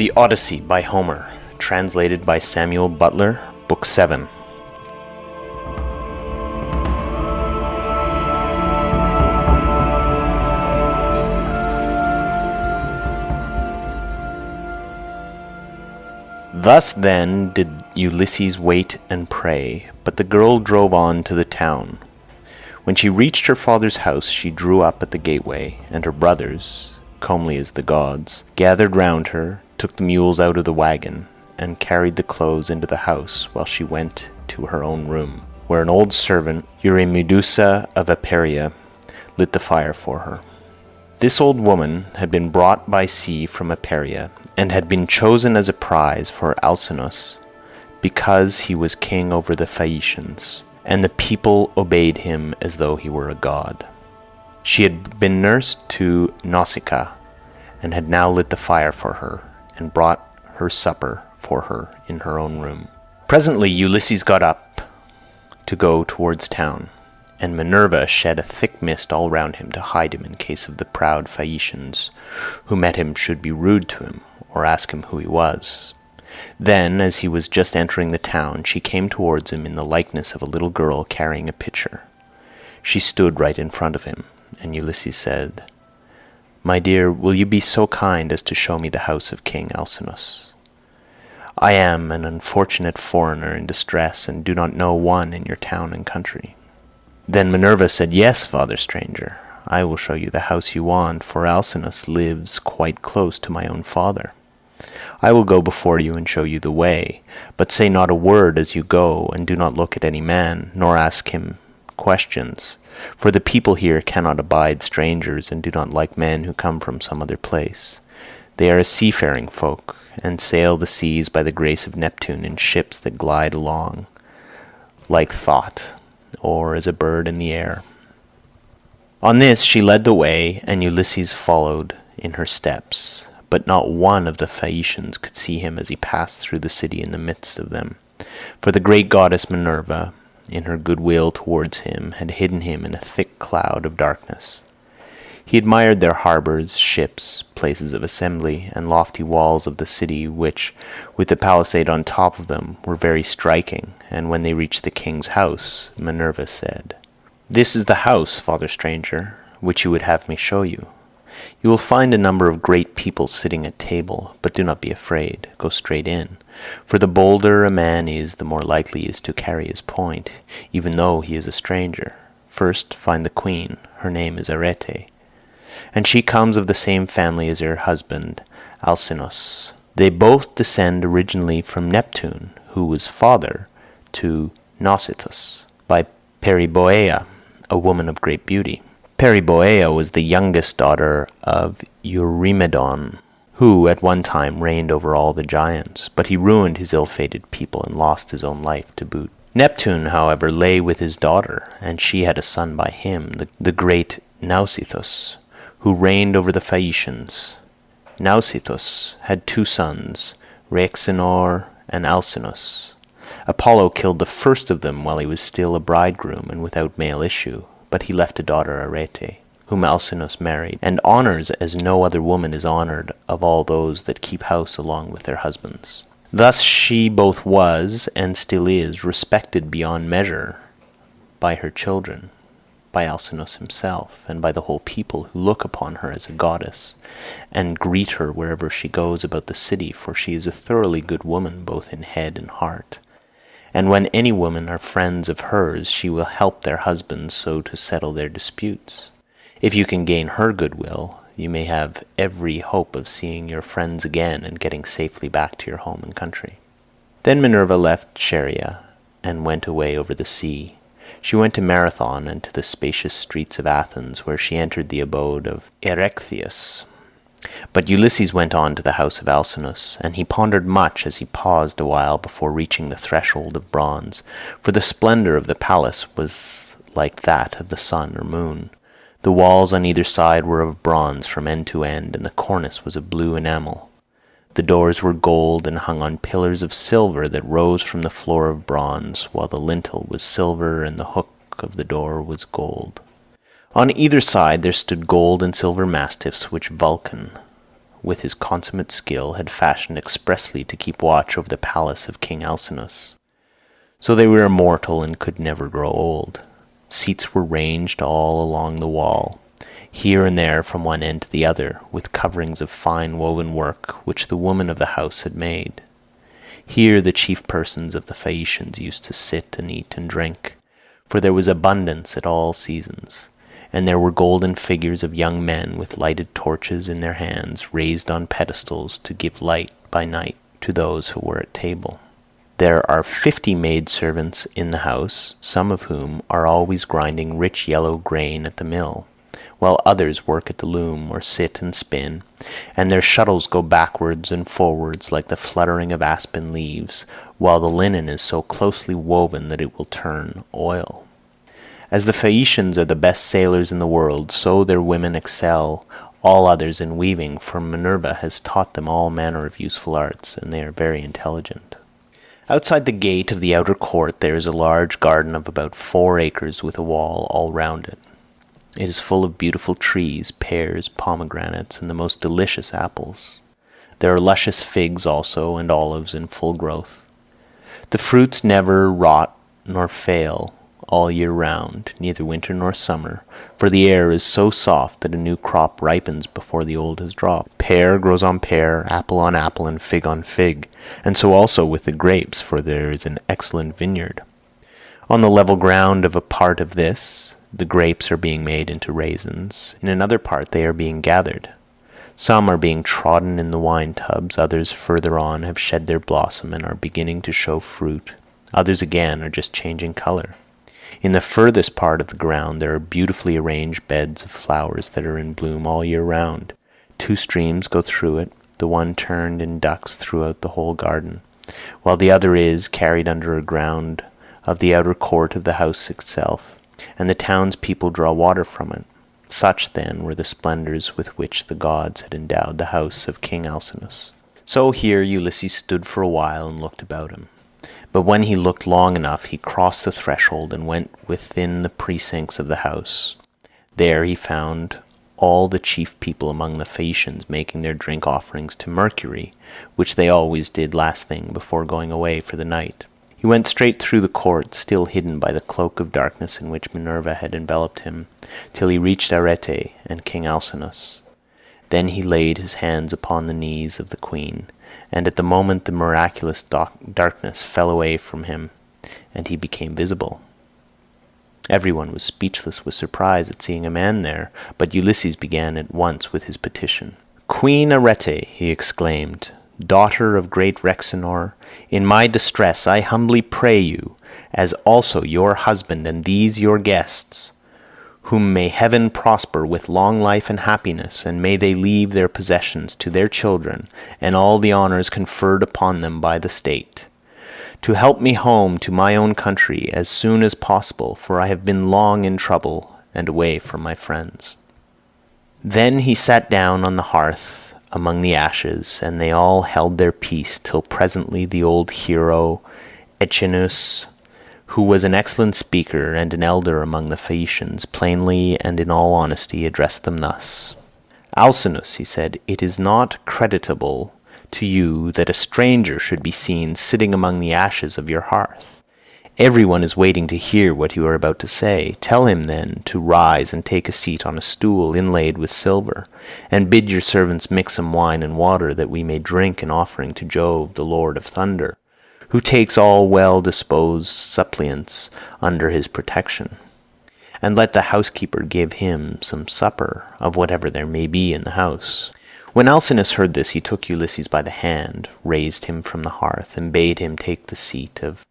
The Odyssey by Homer, translated by Samuel Butler, Book 7. Thus then did Ulysses wait and pray, but the girl drove on to the town. When she reached her father's house, she drew up at the gateway, and her brothers, comely as the gods, gathered round her, took the mules out of the wagon, and carried the clothes into the house, while she went to her own room, where an old servant, Eurymedusa of Aperia, lit the fire for her. This old woman had been brought by sea from Aperia, and had been chosen as a prize for Alcinous, because he was king over the Phaeacians, and the people obeyed him as though he were a god. She had been nursed to Nausicaa, and had now lit the fire for her, and brought her supper for her in her own room. Presently Ulysses got up to go towards town, and Minerva shed a thick mist all round him to hide him in case of the proud Phaeacians who met him should be rude to him, or ask him who he was. Then, as he was just entering the town, she came towards him in the likeness of a little girl carrying a pitcher. She stood right in front of him, and Ulysses said, "My dear, will you be so kind as to show me the house of King Alcinous? I am an unfortunate foreigner in distress, and do not know one in your town and country." Then Minerva said, "Yes, father stranger, I will show you the house you want, for Alcinous lives quite close to my own father. I will go before you and show you the way, but say not a word as you go, and do not look at any man, nor ask him questions, for the people here cannot abide strangers, and do not like men who come from some other place. They are a seafaring folk, and sail the seas by the grace of Neptune in ships that glide along, like thought, or as a bird in the air." On this she led the way, and Ulysses followed in her steps. But not one of the Phaeacians could see him as he passed through the city in the midst of them, for the great goddess Minerva, in her goodwill towards him, had hidden him in a thick cloud of darkness. He admired their harbours, ships, places of assembly, and lofty walls of the city, which, with the palisade on top of them, were very striking, and when they reached the king's house, Minerva said, "This is the house, father stranger, which you would have me show you. You will find a number of great people sitting at table, but do not be afraid. Go straight in, for the bolder a man is, the more likely he is to carry his point, even though he is a stranger. First find the queen. Her name is Arete, and she comes of the same family as her husband, Alcinous. They both descend originally from Neptune, who was father to Nausithous, by Periboea, a woman of great beauty. Periboea was the youngest daughter of Eurymedon, who at one time reigned over all the giants, but he ruined his ill-fated people and lost his own life to boot. Neptune, however, lay with his daughter, and she had a son by him, the great Nausithous, who reigned over the Phaeacians. Nausithous had two sons, Rhexenor and Alcinous. Apollo killed the first of them while he was still a bridegroom and without male issue, but he left a daughter Arete, whom Alcinous married, and honours as no other woman is honoured of all those that keep house along with their husbands. Thus she both was, and still is, respected beyond measure by her children, by Alcinous himself, and by the whole people, who look upon her as a goddess, and greet her wherever she goes about the city, for she is a thoroughly good woman both in head and heart. And when any women are friends of hers, she will help their husbands so to settle their disputes. If you can gain her goodwill, you may have every hope of seeing your friends again and getting safely back to your home and country." Then Minerva left Scheria and went away over the sea. She went to Marathon and to the spacious streets of Athens, where she entered the abode of Erechtheus. But Ulysses went on to the house of Alcinous, and he pondered much as he paused a while before reaching the threshold of bronze, for the splendour of the palace was like that of the sun or moon. The walls on either side were of bronze from end to end, and the cornice was of blue enamel. The doors were gold and hung on pillars of silver that rose from the floor of bronze, while the lintel was silver and the hook of the door was gold. On either side there stood gold and silver mastiffs which Vulcan, with his consummate skill, had fashioned expressly to keep watch over the palace of King Alcinous. So they were immortal and could never grow old. Seats were ranged all along the wall, here and there from one end to the other, with coverings of fine woven work which the woman of the house had made. Here the chief persons of the Phaeacians used to sit and eat and drink, for there was abundance at all seasons, and there were golden figures of young men with lighted torches in their hands, raised on pedestals to give light by night to those who were at table. There are 50 maidservants in the house, some of whom are always grinding rich yellow grain at the mill, while others work at the loom or sit and spin, and their shuttles go backwards and forwards like the fluttering of aspen leaves, while the linen is so closely woven that it will turn oil. As the Phaeacians are the best sailors in the world, so their women excel all others in weaving, for Minerva has taught them all manner of useful arts, and they are very intelligent. Outside the gate of the outer court there is a large garden of about 4 acres with a wall all round it. It is full of beautiful trees, pears, pomegranates, and the most delicious apples. There are luscious figs also, and olives in full growth. The fruits never rot nor fail all year round, neither winter nor summer, for the air is so soft that a new crop ripens before the old has dropped. Pear grows on pear, apple on apple, and fig on fig, and so also with the grapes, for there is an excellent vineyard. On the level ground of a part of this, the grapes are being made into raisins. In another part they are being gathered. Some are being trodden in the wine tubs, others further on have shed their blossom and are beginning to show fruit. Others again are just changing color. In the furthest part of the ground there are beautifully arranged beds of flowers that are in bloom all year round. 2 streams go through it, the one turned in ducts throughout the whole garden, while the other is carried under a ground of the outer court of the house itself, and the townspeople draw water from it. Such, then, were the splendors with which the gods had endowed the house of King Alcinous. So here Ulysses stood for a while and looked about him. But when he looked long enough, he crossed the threshold and went within the precincts of the house. There he found all the chief people among the Phaeacians making their drink offerings to Mercury, which they always did last thing before going away for the night. He went straight through the court, still hidden by the cloak of darkness in which Minerva had enveloped him, till he reached Arete and King Alcinous. Then he laid his hands upon the knees of the queen, and at the moment the miraculous darkness fell away from him, and he became visible. Everyone was speechless with surprise at seeing a man there, but Ulysses began at once with his petition. "Queen Arete," he exclaimed, "daughter of great Rhexenor, in my distress I humbly pray you, as also your husband and these your guests, whom may heaven prosper with long life and happiness, and may they leave their possessions to their children, and all the honors conferred upon them by the state, to help me home to my own country as soon as possible, for I have been long in trouble and away from my friends." Then he sat down on the hearth among the ashes, and they all held their peace till presently the old hero Echinus, who was an excellent speaker and an elder among the Phaeacians, plainly and in all honesty addressed them thus. "Alcinous," he said, "it is not creditable to you that a stranger should be seen sitting among the ashes of your hearth. Everyone is waiting to hear what you are about to say. Tell him, then, to rise and take a seat on a stool inlaid with silver, and bid your servants mix some wine and water, that we may drink an offering to Jove, the Lord of Thunder, who takes all well-disposed suppliants under his protection. And let the housekeeper give him some supper, of whatever there may be in the house." When Alcinous heard this, he took Ulysses by the hand, raised him from the hearth, and bade him take the seat of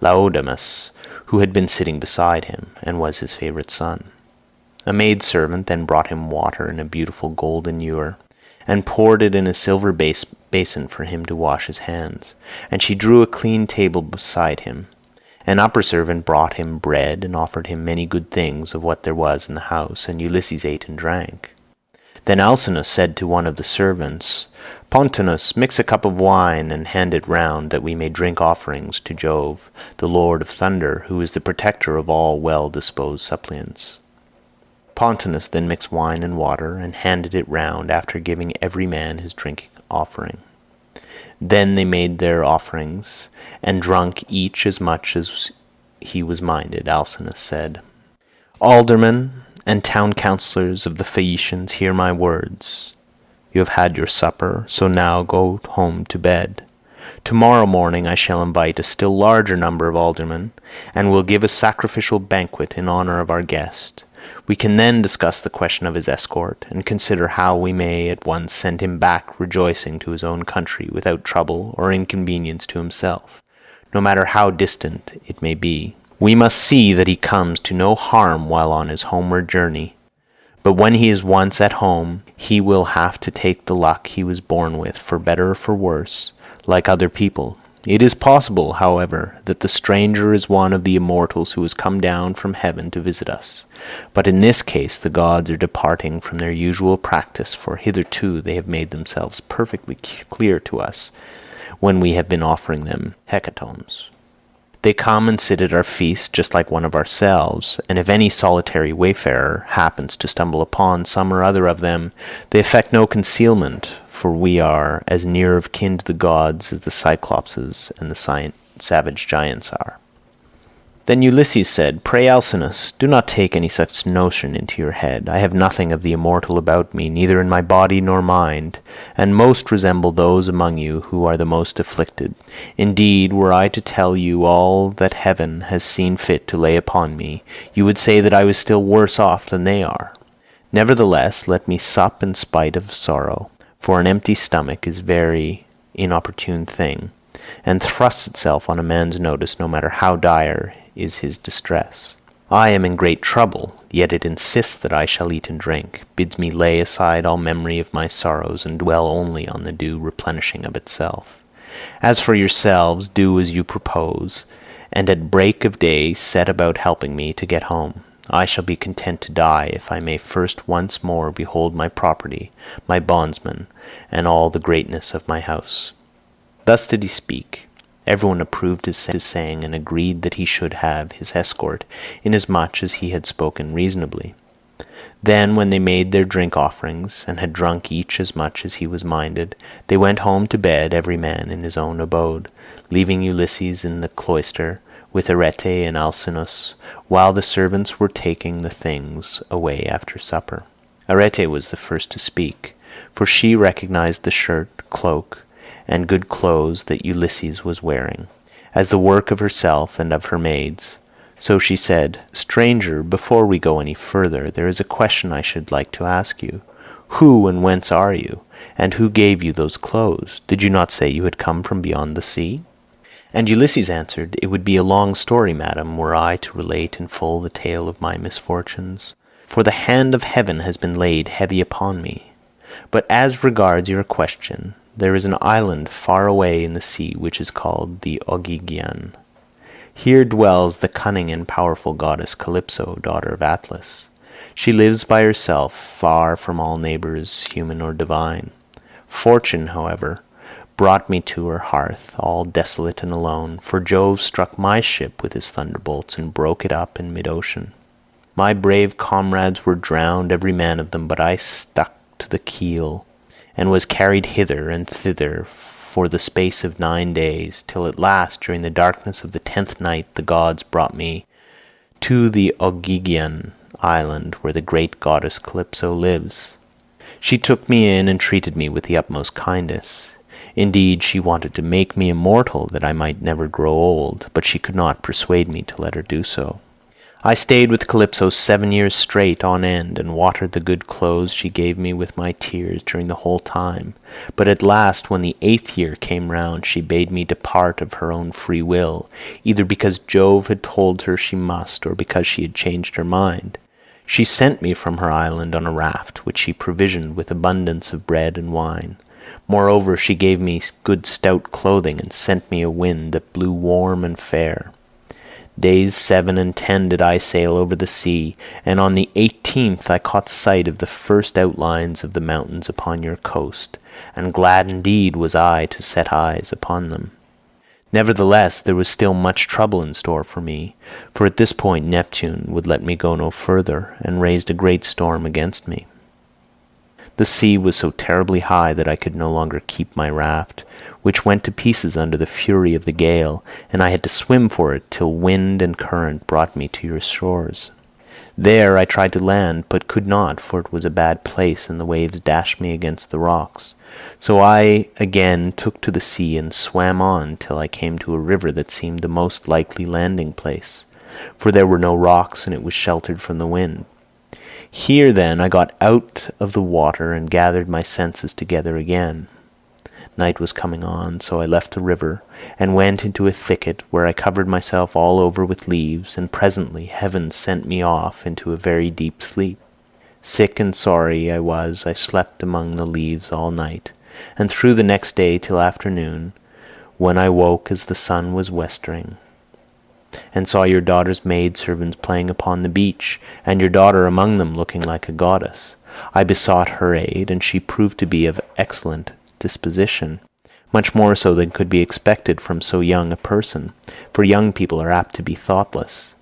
Laodamas, who had been sitting beside him, and was his favourite son. A maidservant then brought him water in a beautiful golden ewer, and poured it in a silver basin for him to wash his hands, and she drew a clean table beside him. An upper servant brought him bread, and offered him many good things of what there was in the house, and Ulysses ate and drank. Then Alcinous said to one of the servants, "Pontonous, mix a cup of wine, and hand it round, that we may drink offerings to Jove, the Lord of Thunder, who is the protector of all well-disposed suppliants." Pontonous then mixed wine and water, and handed it round after giving every man his drinking offering. Then they made their offerings, and drunk each as much as he was minded. Alcinous said, "Aldermen and town councillors of the Phaeacians, hear my words. You have had your supper, so now go home to bed. Tomorrow morning I shall invite a still larger number of aldermen, and will give a sacrificial banquet in honor of our guest. We can then discuss the question of his escort, and consider how we may at once send him back rejoicing to his own country without trouble or inconvenience to himself, no matter how distant it may be. We must see that he comes to no harm while on his homeward journey. But when he is once at home, he will have to take the luck he was born with, for better or for worse, like other people. It is possible, however, that the stranger is one of the immortals who has come down from heaven to visit us. But in this case the gods are departing from their usual practice, for hitherto they have made themselves perfectly clear to us when we have been offering them hecatombs. They come and sit at our feast just like one of ourselves, and if any solitary wayfarer happens to stumble upon some or other of them, they affect no concealment, for we are as near of kin to the gods as the Cyclopses and the savage giants are." Then Ulysses said, "Pray, Alcinous, do not take any such notion into your head. I have nothing of the immortal about me, neither in my body nor mind, and most resemble those among you who are the most afflicted. Indeed, were I to tell you all that heaven has seen fit to lay upon me, you would say that I was still worse off than they are. Nevertheless, let me sup in spite of sorrow, for an empty stomach is a very inopportune thing, and thrusts itself on a man's notice no matter how dire is his distress. I am in great trouble, yet it insists that I shall eat and drink, bids me lay aside all memory of my sorrows, and dwell only on the due replenishing of itself. As for yourselves, do as you propose, and at break of day set about helping me to get home. I shall be content to die if I may first once more behold my property, my bondsmen, and all the greatness of my house." Thus did he speak. Everyone approved his saying, and agreed that he should have his escort, inasmuch as he had spoken reasonably. Then, when they made their drink offerings, and had drunk each as much as he was minded, they went home to bed, every man in his own abode, leaving Ulysses in the cloister with Arete and Alcinous, while the servants were taking the things away after supper. Arete was the first to speak, for she recognized the shirt, cloak, and good clothes that Ulysses was wearing, as the work of herself and of her maids. So she said, "Stranger, before we go any further, there is a question I should like to ask you. Who and whence are you, and who gave you those clothes? Did you not say you had come from beyond the sea?" And Ulysses answered, "It would be a long story, madam, were I to relate in full the tale of my misfortunes, for the hand of heaven has been laid heavy upon me. But as regards your question, there is an island far away in the sea which is called the Ogygian. Here dwells the cunning and powerful goddess Calypso, daughter of Atlas. She lives by herself, far from all neighbors, human or divine. Fortune, however, brought me to her hearth, all desolate and alone, for Jove struck my ship with his thunderbolts and broke it up in mid-ocean. My brave comrades were drowned, every man of them, but I stuck to the keel, and was carried hither and thither for the space of 9 days, till at last, during the darkness of the 10th night, the gods brought me to the Ogygian island, where the great goddess Calypso lives. She took me in and treated me with the utmost kindness. Indeed, she wanted to make me immortal, that I might never grow old, but she could not persuade me to let her do so. I stayed with Calypso 7 years straight on end, and watered the good clothes she gave me with my tears during the whole time. But at last, when the 8th year came round, she bade me depart of her own free will, either because Jove had told her she must, or because she had changed her mind. She sent me from her island on a raft, which she provisioned with abundance of bread and wine. Moreover, she gave me good stout clothing, and sent me a wind that blew warm and fair. Days 7 and 10 did I sail over the sea, and on the 18th I caught sight of the first outlines of the mountains upon your coast, and glad indeed was I to set eyes upon them. Nevertheless, there was still much trouble in store for me, for at this point Neptune would let me go no further, and raised a great storm against me. The sea was so terribly high that I could no longer keep my raft, which went to pieces under the fury of the gale, and I had to swim for it till wind and current brought me to your shores. There I tried to land, but could not, for it was a bad place, and the waves dashed me against the rocks. So I again took to the sea and swam on till I came to a river that seemed the most likely landing place, for there were no rocks, and it was sheltered from the wind. Here then I got out of the water and gathered my senses together again. Night was coming on, so I left the river and went into a thicket, where I covered myself all over with leaves, and presently heaven sent me off into a very deep sleep. Sick and sorry I slept among the leaves all night, and through the next day till afternoon, when I woke as the sun was westering, and saw your daughter's maidservants playing upon the beach, and your daughter among them looking like a goddess. I besought her aid, and she proved to be of excellent disposition, much more so than could be expected from so young a person, for young people are apt to be thoughtless.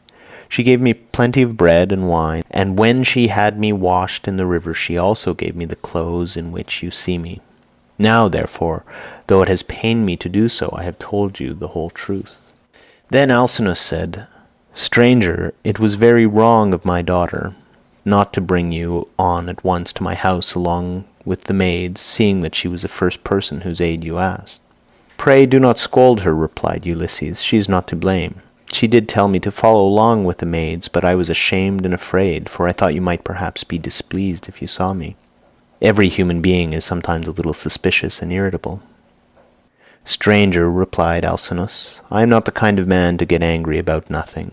She gave me plenty of bread and wine, and when she had me washed in the river, she also gave me the clothes in which you see me. Now, therefore, though it has pained me to do so, I have told you the whole truth." Then Alcinous said, "Stranger, it was very wrong of my daughter not to bring you on at once to my house along with the maids, seeing that she was the first person whose aid you asked." "Pray do not scold her," replied Ulysses. "She is not to blame. She did tell me to follow along with the maids, but I was ashamed and afraid, for I thought you might perhaps be displeased if you saw me. Every human being is sometimes a little suspicious and irritable." "Stranger," replied Alcinous, "I am not the kind of man to get angry about nothing.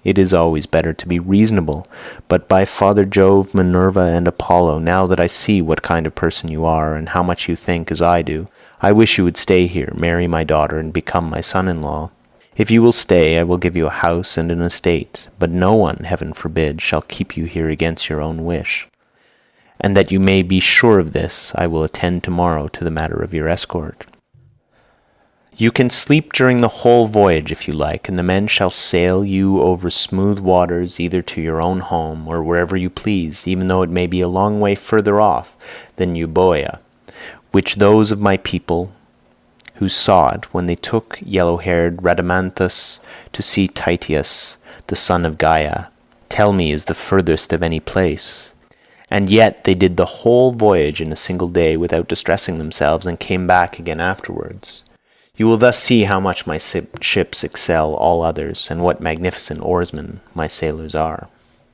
It is always better to be reasonable, but by Father Jove, Minerva, and Apollo, now that I see what kind of person you are, and how much you think as I do, I wish you would stay here, marry my daughter, and become my son-in-law. If you will stay, I will give you a house and an estate, but no one, heaven forbid, shall keep you here against your own wish. And that you may be sure of this, I will attend tomorrow to the matter of your escort. You can sleep during the whole voyage if you like, and the men shall sail you over smooth waters either to your own home or wherever you please, even though it may be a long way further off than Euboea, which those of my people who saw it when they took yellow-haired Rhadamanthus to see Tityus, the son of Gaia, tell me is the furthest of any place. And yet they did the whole voyage in a single day without distressing themselves, and came back again afterwards. You will thus see how much my ships excel all others, and what magnificent oarsmen my sailors are."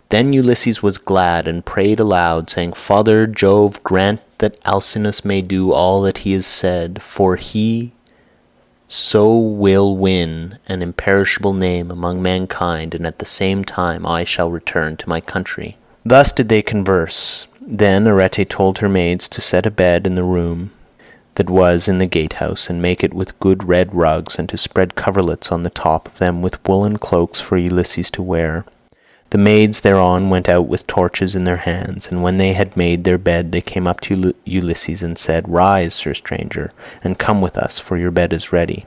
Then Ulysses was glad, and prayed aloud, saying, "Father Jove, grant that Alcinous may do all that he has said, for he so will win an imperishable name among mankind, and at the same time I shall return to my country." Thus did they converse. Then Arete told her maids to set a bed in the room that was in the gatehouse, and make it with good red rugs, and to spread coverlets on the top of them with woolen cloaks for Ulysses to wear. The maids thereon went out with torches in their hands, and when they had made their bed they came up to Ulysses and said, "Rise, sir stranger, and come with us, for your bed is ready."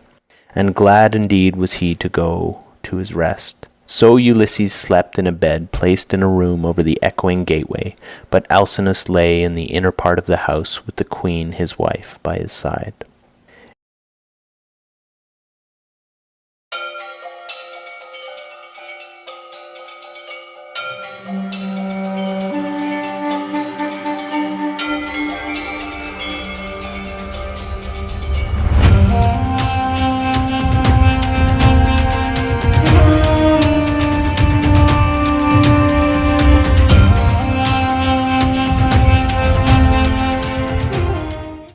And glad indeed was he to go to his rest. So Ulysses slept in a bed placed in a room over the echoing gateway, but Alcinous lay in the inner part of the house with the queen his wife by his side.